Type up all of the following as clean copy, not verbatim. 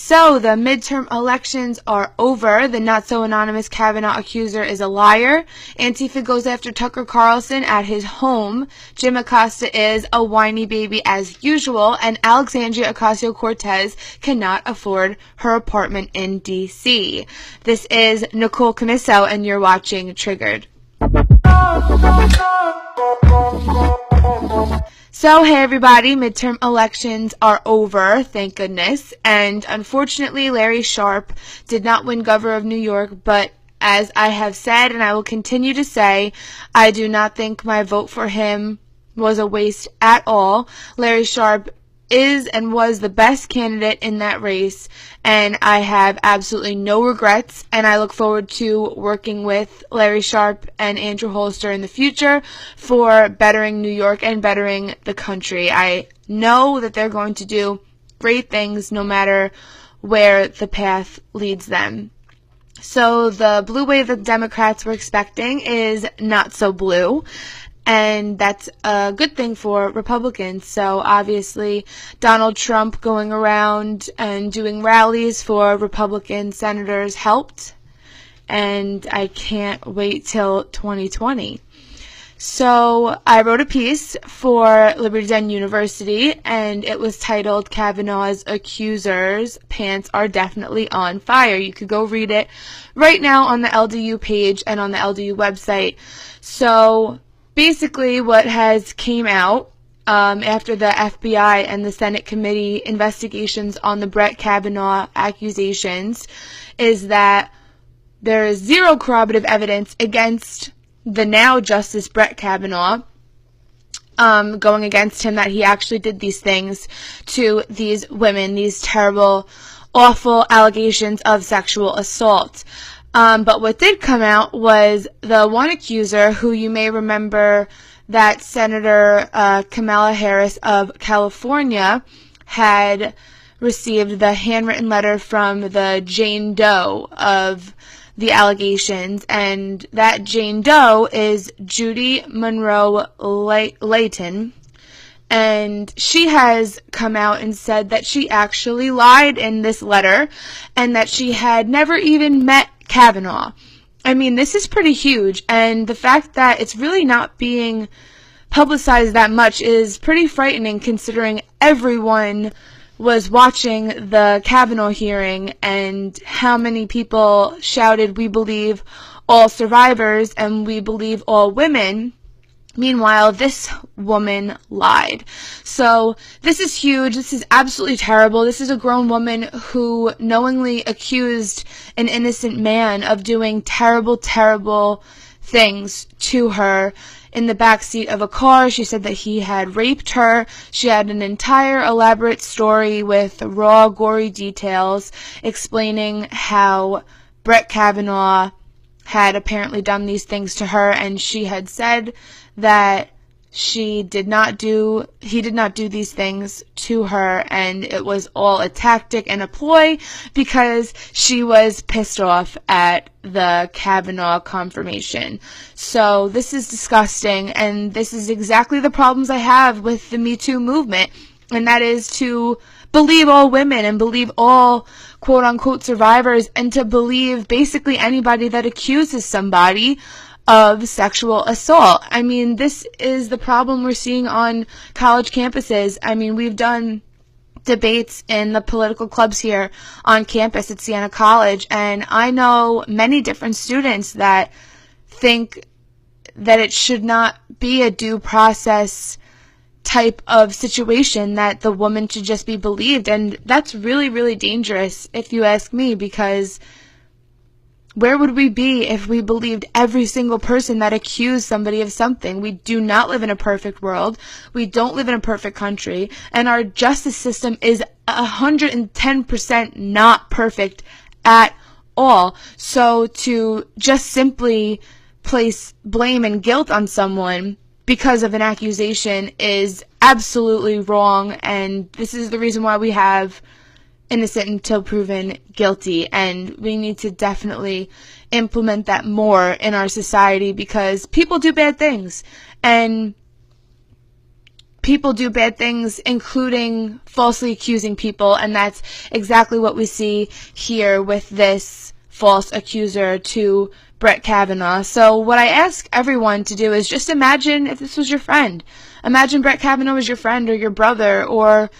So the midterm elections are over. The not-so-anonymous Kavanaugh accuser is a liar. Antifa goes after Tucker Carlson at his home. Jim Acosta is a whiny baby as usual. And Alexandria Ocasio-Cortez cannot afford her apartment in D.C. This is Nicole Camiso, and you're watching Triggered. So, hey everybody, midterm elections are over, thank goodness, and unfortunately Larry Sharpe did not win governor of New York, but as I have said and I will continue to say, I do not think my vote for him was a waste at all. Larry Sharpe is and was the best candidate in that race, and I have absolutely no regrets, and I look forward to working with Larry Sharpe and Andrew Holster in the future for bettering New York and bettering the country. I know that they're going to do great things no matter where the path leads them. So the blue wave that the Democrats were expecting is not so blue. And that's a good thing for Republicans. So obviously Donald Trump going around and doing rallies for Republican senators helped. And I can't wait till 2020. So I wrote a piece for Liberty Den University, and it was titled Kavanaugh's Accusers' Pants Are Definitely on Fire. You could go read it right now on the LDU page and on the LDU website. So basically, what has came out after the FBI and the Senate committee investigations on the Brett Kavanaugh accusations is that there is zero corroborative evidence against the now Justice Brett Kavanaugh, going against him, that he actually did these things to these women, these terrible, awful allegations of sexual assault. But what did come out was the one accuser, who you may remember that Senator Kamala Harris of California had received the handwritten letter from the Jane Doe of the allegations, and that Jane Doe is Judy Monroe Layton. And she has come out and said that she actually lied in this letter and that she had never even met Kavanaugh. I mean, this is pretty huge, and the fact that it's really not being publicized that much is pretty frightening, considering everyone was watching the Kavanaugh hearing and how many people shouted, "We believe all survivors and we believe all women." Meanwhile, this woman lied. So this is huge. This is absolutely terrible. This is a grown woman who knowingly accused an innocent man of doing terrible, terrible things to her in the backseat of a car. She said that he had raped her. She had an entire elaborate story with raw, gory details explaining how Brett Kavanaugh had apparently done these things to her, and she had said that he did not do these things to her, and it was all a tactic and a ploy because she was pissed off at the Kavanaugh confirmation. So this is disgusting, and this is exactly the problems I have with the Me Too movement, and that is to believe all women and believe all quote-unquote survivors, and to believe basically anybody that accuses somebody of sexual assault. I mean, this is the problem we're seeing on college campuses. I mean, we've done debates in the political clubs here on campus at Siena College, and I know many different students that think that it should not be a due process type of situation, that the woman should just be believed, and that's really, really dangerous if you ask me, because where would we be if we believed every single person that accused somebody of something? We do not live in a perfect world. We don't live in a perfect country. And our justice system is 110% not perfect at all. So to just simply place blame and guilt on someone because of an accusation is absolutely wrong. And this is the reason why we have innocent until proven guilty, and we need to definitely implement that more in our society, because people do bad things, and people do bad things, including falsely accusing people, and that's exactly what we see here with this false accuser to Brett Kavanaugh. So what I ask everyone to do is just imagine if this was your friend. Imagine Brett Kavanaugh was your friend or your brother, or,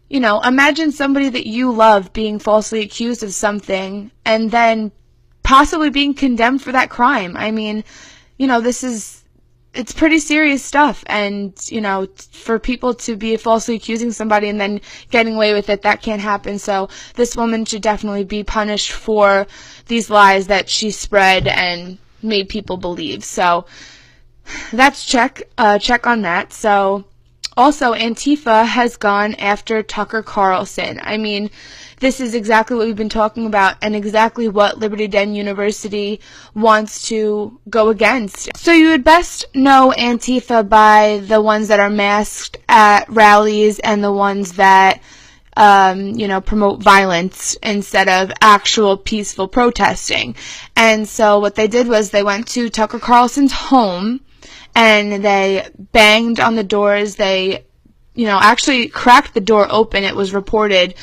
you know, imagine somebody that you love being falsely accused of something and then possibly being condemned for that crime. I mean, you know, it's pretty serious stuff, and, you know, for people to be falsely accusing somebody and then getting away with it, that can't happen. So this woman should definitely be punished for these lies that she spread and made people believe. So that's check on that. So also, Antifa has gone after Tucker Carlson. I mean, this is exactly what we've been talking about and exactly what Liberty Den University wants to go against. So you would best know Antifa by the ones that are masked at rallies and the ones that, you know, promote violence instead of actual peaceful protesting. And so what they did was they went to Tucker Carlson's home and they banged on the doors. They, you know, actually cracked the door open, it was reported,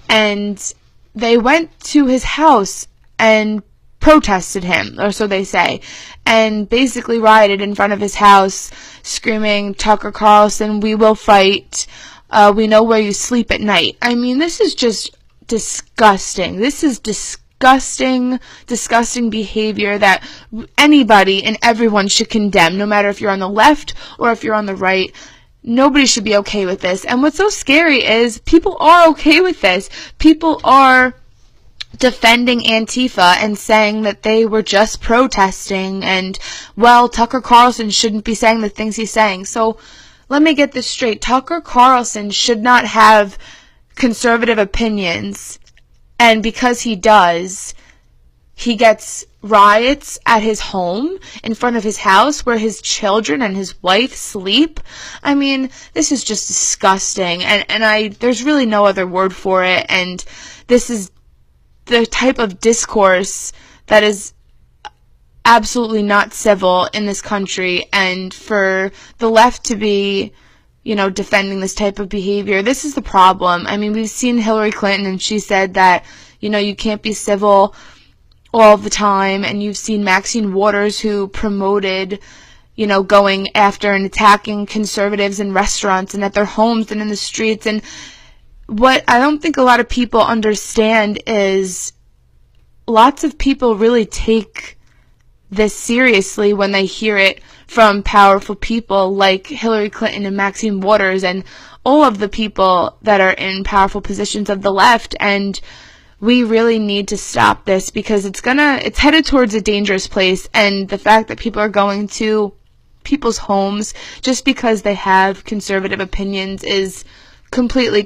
and they went to his house and protested him, or so they say, and basically rioted in front of his house, screaming, "Tucker Carlson, we will fight. We know where you sleep at night." I mean, this is just disgusting. This is disgusting behavior that anybody and everyone should condemn, no matter if you're on the left or if you're on the right. Nobody should be okay with this. And what's so scary is people are okay with this. People are defending Antifa and saying that they were just protesting, and, well, Tucker Carlson shouldn't be saying the things he's saying. So let me get this straight. Tucker Carlson should not have conservative opinions, and because he does, he gets riots at his home, in front of his house, where his children and his wife sleep. I mean, this is just disgusting, and there's really no other word for it, and this is the type of discourse that is absolutely not civil in this country, and for the left to be, you know, defending this type of behavior, this is the problem. I mean, we've seen Hillary Clinton, and she said that, you know, you can't be civil all the time, and you've seen Maxine Waters, who promoted, you know, going after and attacking conservatives in restaurants and at their homes and in the streets. And what I don't think a lot of people understand is lots of people really take this seriously when they hear it from powerful people like Hillary Clinton and Maxine Waters and all of the people that are in powerful positions of the left. And we really need to stop this, because it's headed towards a dangerous place, and the fact that people are going to people's homes just because they have conservative opinions is completely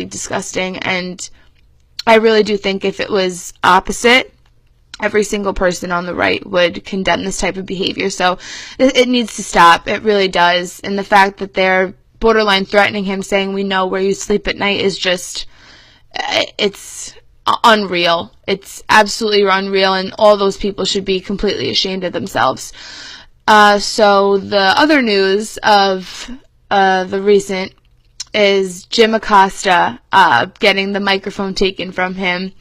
disgusting. And I really do think if it was opposite, every single person on the right would condemn this type of behavior. So it needs to stop. It really does. And the fact that they're borderline threatening him, saying, "We know where you sleep at night," is just, it's unreal. It's absolutely unreal, and all those people should be completely ashamed of themselves. So the other news of the recent is Jim Acosta getting the microphone taken from him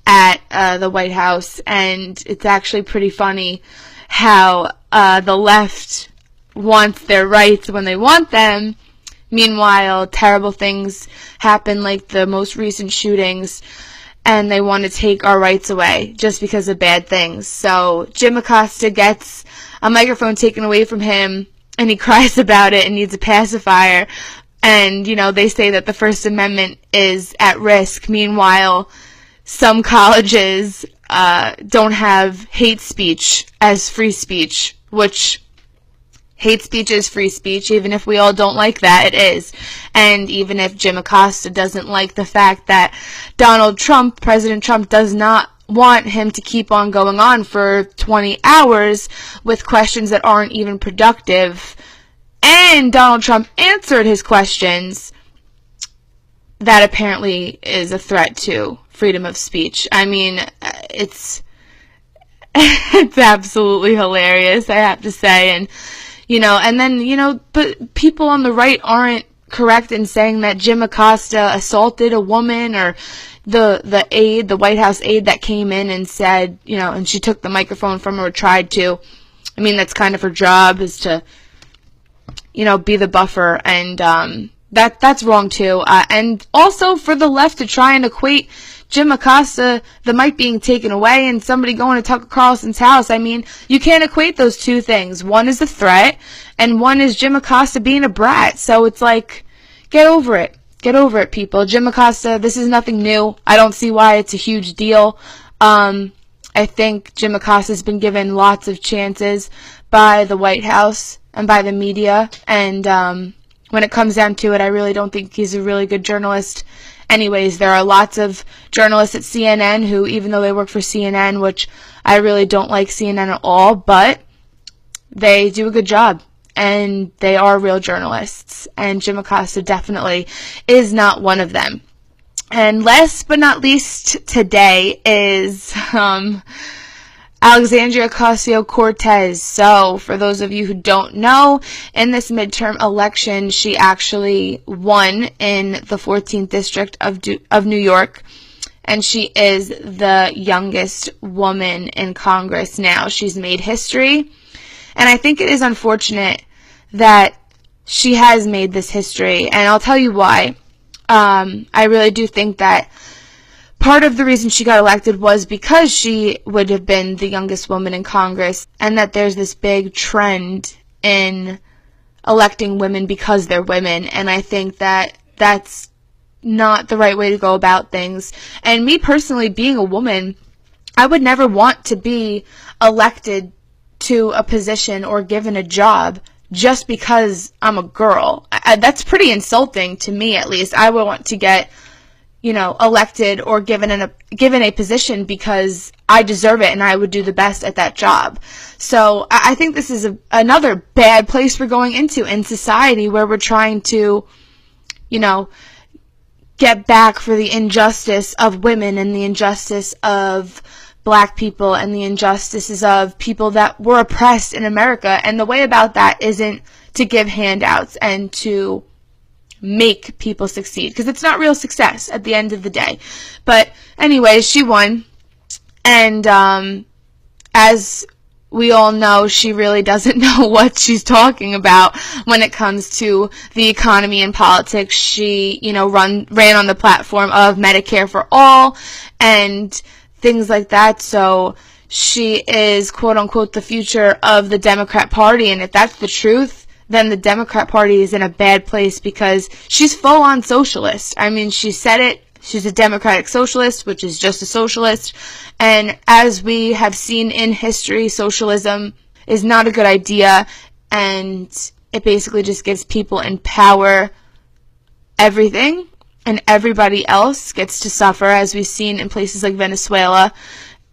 at the White House, and it's actually pretty funny how the left wants their rights when they want them. Meanwhile, terrible things happen, like the most recent shootings, and they want to take our rights away just because of bad things. So Jim Acosta gets a microphone taken away from him, and he cries about it and needs a pacifier. And, you know, they say that the First Amendment is at risk. Meanwhile, some colleges don't have hate speech as free speech, which hate speech is free speech. Even if we all don't like that, it is. And even if Jim Acosta doesn't like the fact that President Trump does not want him to keep on going on for 20 hours with questions that aren't even productive, and Donald Trump answered his questions, that apparently is a threat to freedom of speech. I mean, it's absolutely hilarious, I have to say. And And then, but people on the right aren't correct in saying that Jim Acosta assaulted a woman, or the White House aide that came in and said, and she took the microphone from her, or tried to. I mean, that's kind of her job, is to, be the buffer, and that's wrong too. And also for the left to try and equate Jim Acosta, the mic being taken away, and somebody going to Tucker Carlson's house. I mean, you can't equate those two things. One is a threat, and one is Jim Acosta being a brat. So it's like, get over it. Get over it, people. Jim Acosta, this is nothing new. I don't see why it's a huge deal. I think Jim Acosta's been given lots of chances by the White House and by the media, and when it comes down to it, I really don't think he's a really good journalist. Anyways, there are lots of journalists at CNN who, even though they work for CNN, which I really don't like CNN at all, but they do a good job, and they are real journalists, and Jim Acosta definitely is not one of them. And last but not least today is Alexandria Ocasio-Cortez. So, for those of you who don't know, in this midterm election, she actually won in the 14th district of New York, and she is the youngest woman in Congress now. She's made history, and I think it is unfortunate that she has made this history, and I'll tell you why. I really do think that part of the reason she got elected was because she would have been the youngest woman in Congress, and that there's this big trend in electing women because they're women, and I think that that's not the right way to go about things. And me personally, being a woman, I would never want to be elected to a position or given a job just because I'm a girl. That's pretty insulting to me, at least. I would want to get elected or given a position because I deserve it and I would do the best at that job. So I think this is another bad place we're going into in society, where we're trying to, get back for the injustice of women and the injustice of black people and the injustices of people that were oppressed in America. And the way about that isn't to give handouts and to make people succeed, because it's not real success at the end of the day. But anyways, she won, and as we all know, she really doesn't know what she's talking about when it comes to the economy and politics. She, ran on the platform of Medicare for all and things like that. So she is, quote unquote, the future of the Democrat Party, and if that's the truth, then the Democrat Party is in a bad place, because she's full-on socialist. I mean, she said it. She's a democratic socialist, which is just a socialist. And as we have seen in history, socialism is not a good idea, and it basically just gives people in power everything, and everybody else gets to suffer, as we've seen in places like Venezuela.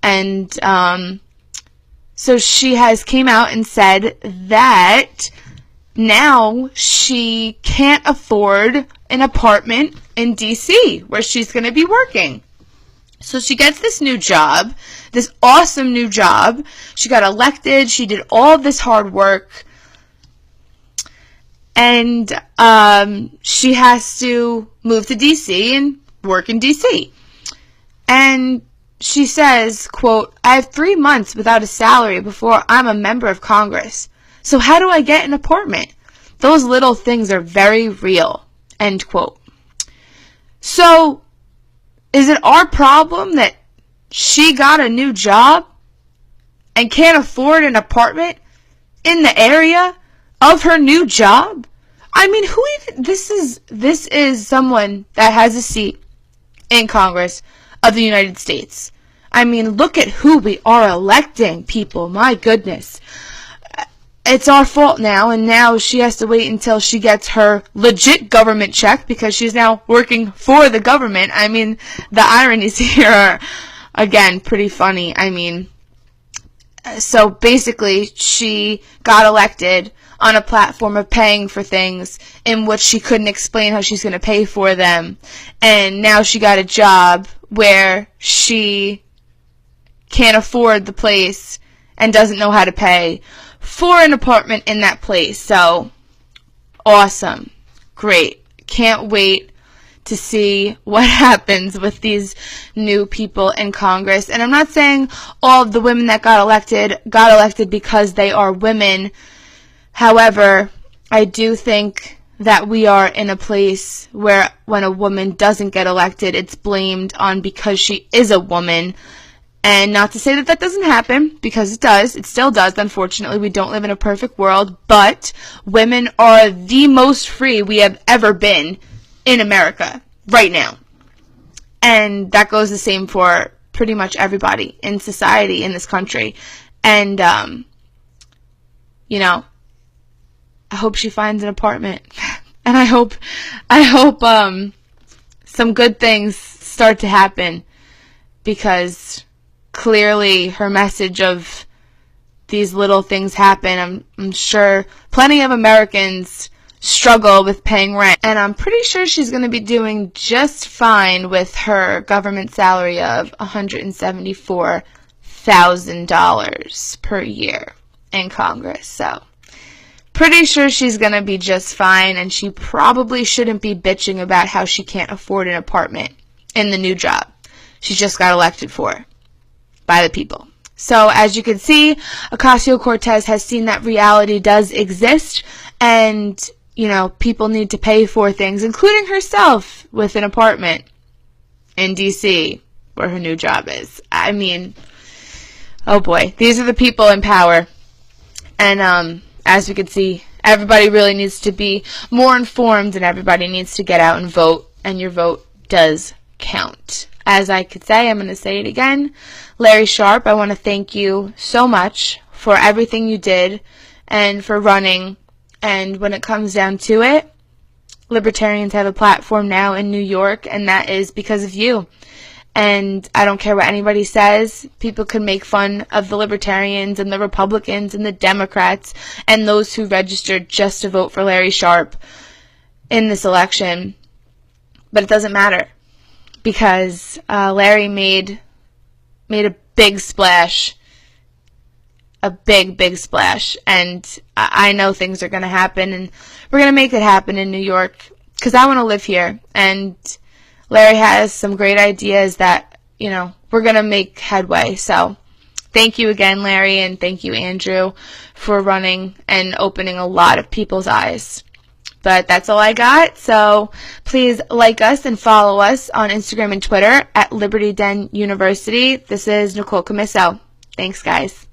And so she has came out and said that now she can't afford an apartment in D.C. where she's going to be working. So she gets this new job, this awesome new job. She got elected. She did all of this hard work. And she has to move to D.C. and work in D.C. And she says, quote, "I have 3 months without a salary before I'm a member of Congress. So how do I get an apartment? Those little things are very real," end quote. So, is it our problem that she got a new job and can't afford an apartment in the area of her new job? I mean, who even, this is someone that has a seat in Congress of the United States. I mean, look at who we are electing, people. My goodness. It's our fault now, and now she has to wait until she gets her legit government check, because she's now working for the government. I mean, the ironies here are, again, pretty funny. I mean, so basically, she got elected on a platform of paying for things in which she couldn't explain how she's going to pay for them. And now she got a job where she can't afford the place and doesn't know how to pay for an apartment in that place. So, awesome. Great. Can't wait to see what happens with these new people in Congress. And I'm not saying all of the women that got elected because they are women. However, I do think that we are in a place where when a woman doesn't get elected, it's blamed on because she is a woman. And not to say that that doesn't happen, because it does. It still does. Unfortunately, we don't live in a perfect world, but women are the most free we have ever been in America right now. And that goes the same for pretty much everybody in society in this country. And, you know, I hope she finds an apartment. And I hope some good things start to happen, because clearly her message of these little things happen. I'm sure plenty of Americans struggle with paying rent, and I'm pretty sure she's going to be doing just fine with her government salary of $174,000 per year in Congress. So pretty sure she's going to be just fine, and she probably shouldn't be bitching about how she can't afford an apartment in the new job she just got elected for by the people. So as you can see, Ocasio-Cortez has seen that reality does exist, and, you know, people need to pay for things, including herself, with an apartment in D.C. where her new job is. I mean, oh boy, these are the people in power. And as we can see, everybody really needs to be more informed, and everybody needs to get out and vote, and your vote does count. As I could say, I'm going to say it again. Larry Sharpe, I want to thank you so much for everything you did and for running. And when it comes down to it, libertarians have a platform now in New York, and that is because of you. And I don't care what anybody says. People can make fun of the libertarians and the Republicans and the Democrats and those who registered just to vote for Larry Sharpe in this election. But it doesn't matter, because Larry made a big splash, a big splash, and I know things are going to happen, and we're going to make it happen in New York, because I want to live here, and Larry has some great ideas that, you know, we're going to make headway. So thank you again, Larry, and thank you, Andrew, for running and opening a lot of people's eyes. But that's all I got, so please like us and follow us on Instagram and Twitter at Liberty Den University. This is Nicole Camiso. Thanks, guys.